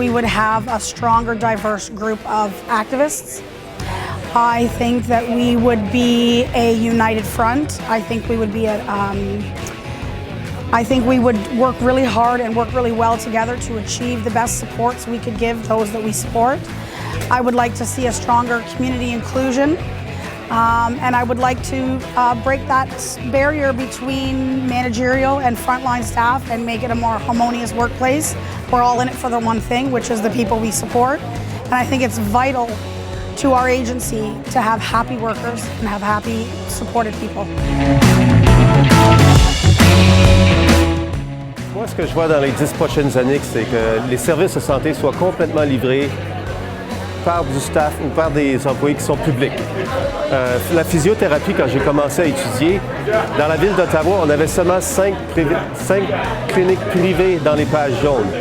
we would have a stronger, diverse group of activists. I think that we would be a united front. I think we would be I think we would work really hard and work really well together to achieve the best supports we could give those that we support. I would like to see a stronger community inclusion. And I would like to break that barrier between managerial and frontline staff and make it a more harmonious workplace. We're all in it for the one thing, which is the people we support. And I think it's vital to our agency to have happy workers and have happy, supported people. Moi, ce que je vois dans les 10 prochaines années, c'est que les services de santé soient complètement livrés par du staff ou par des employés qui sont publics. La physiothérapie, quand j'ai commencé à étudier, dans la ville d'Ottawa, on avait seulement 5 cliniques privées dans les pages jaunes.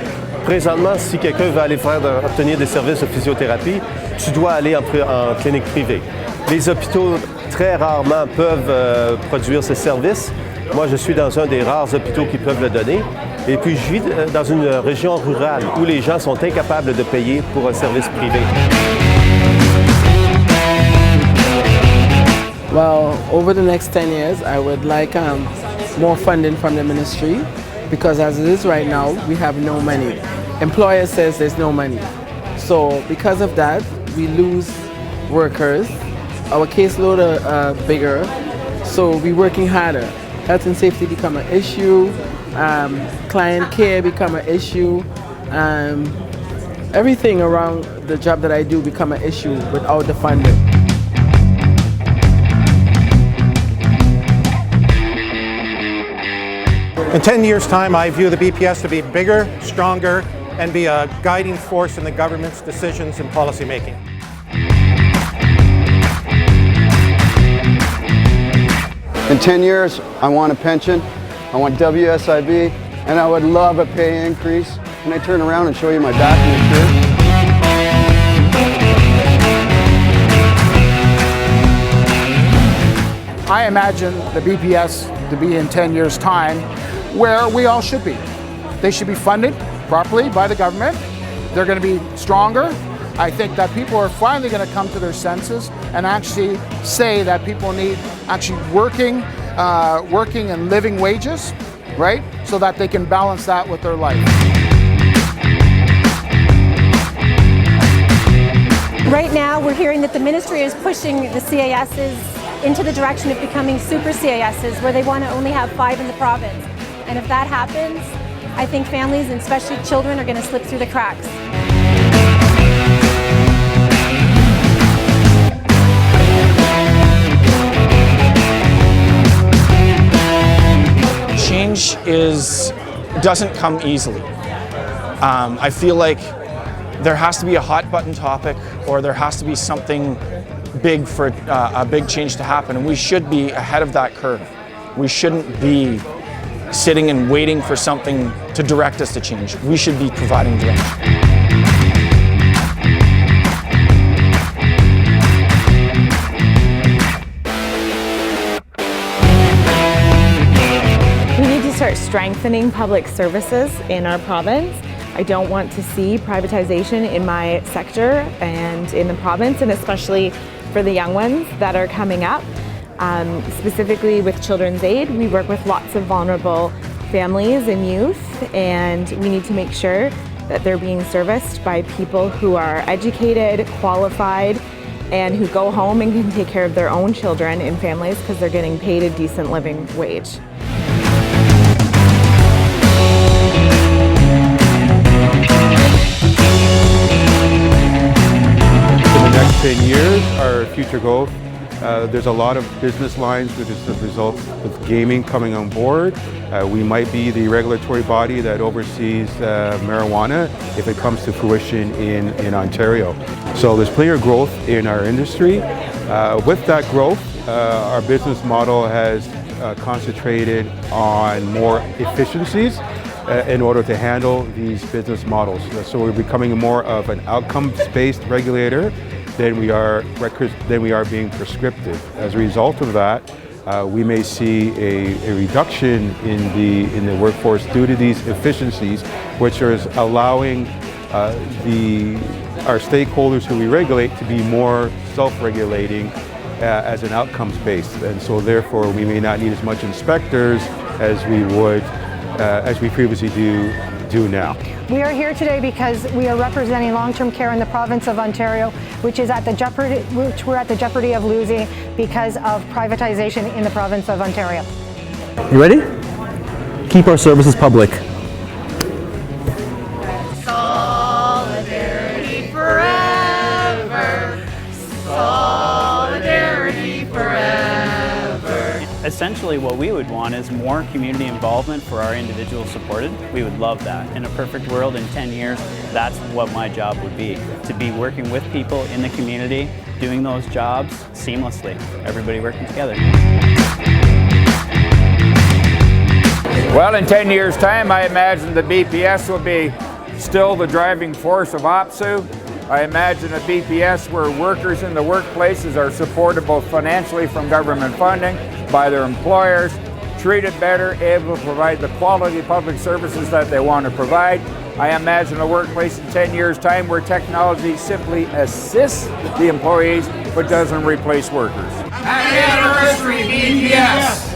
Présentement, si quelqu'un veut aller obtenir des services de physiothérapie, tu dois aller en clinique privée. Les hôpitaux, très rarement, peuvent produire ces services. Moi, je suis dans un des rares hôpitaux qui peuvent le donner. Et puis, je vis dans une région rurale où les gens sont incapables de payer pour un service privé. Well, over the next 10 years, I would like more funding from the ministry because as it is right now, we have no money. Employer says there's no money. So because of that, we lose workers. Our caseload are bigger, so we're working harder. Health and safety become an issue, client care become an issue, everything around the job that I do become an issue without the funding. In 10 years' time, I view the BPS to be bigger, stronger, and be a guiding force in the government's decisions and policy making. In 10 years, I want a pension, I want WSIB, and I would love a pay increase. Can I turn around and show you my back in the shirt? I imagine the BPS to be in 10 years' time where we all should be. They should be funded properly by the government. They're going to be stronger. I think that people are finally going to come to their senses and actually say that people need actually working and living wages, right? So that they can balance that with their life. Right now, we're hearing that the ministry is pushing the CASs into the direction of becoming super CASs, where they want to only have 5 in the province. And if that happens, I think families, and especially children, are going to slip through the cracks. Change doesn't come easily. I feel like there has to be a hot button topic, or there has to be something big for a big change to happen, and we should be ahead of that curve. We shouldn't be sitting and waiting for something to direct us to change. We should be providing direction. We need to start strengthening public services in our province. I don't want to see privatization in my sector and in the province, and especially for the young ones that are coming up. Specifically with Children's Aid, we work with lots of vulnerable families and youth, and we need to make sure that they're being serviced by people who are educated, qualified, and who go home and can take care of their own children and families because they're getting paid a decent living wage. In the next 10 years, our future growth, there's a lot of business lines that is the result of gaming coming on board. We might be the regulatory body that oversees marijuana if it comes to fruition in Ontario. So there's plenty of growth in our industry. With that growth, our business model has concentrated on more efficiencies in order to handle these business models. So we're becoming more of an outcomes-based regulator than we are being prescriptive. As a result of that, we may see a reduction in the workforce due to these efficiencies, which is allowing our stakeholders who we regulate to be more self-regulating as an outcomes based, and so therefore we may not need as much inspectors as we would as we previously do now. We are here today because we are representing long-term care in the province of Ontario, which we're at the jeopardy of losing because of privatization in the province of Ontario. You ready? Keep our services public. Solidarity forever. Solidarity forever. Essentially what we would want is more community involvement for our individuals supported. We would love that. In a perfect world, in 10 years, that's what my job would be. To be working with people in the community, doing those jobs seamlessly. Everybody working together. Well, in 10 years' time, I imagine the BPS will be still the driving force of OPSEU. I imagine a BPS where workers in the workplaces are supported both financially from government funding, by their employers, treated better, able to provide the quality public services that they want to provide. I imagine a workplace in 10 years' time where technology simply assists the employees but doesn't replace workers. Happy anniversary, BPS!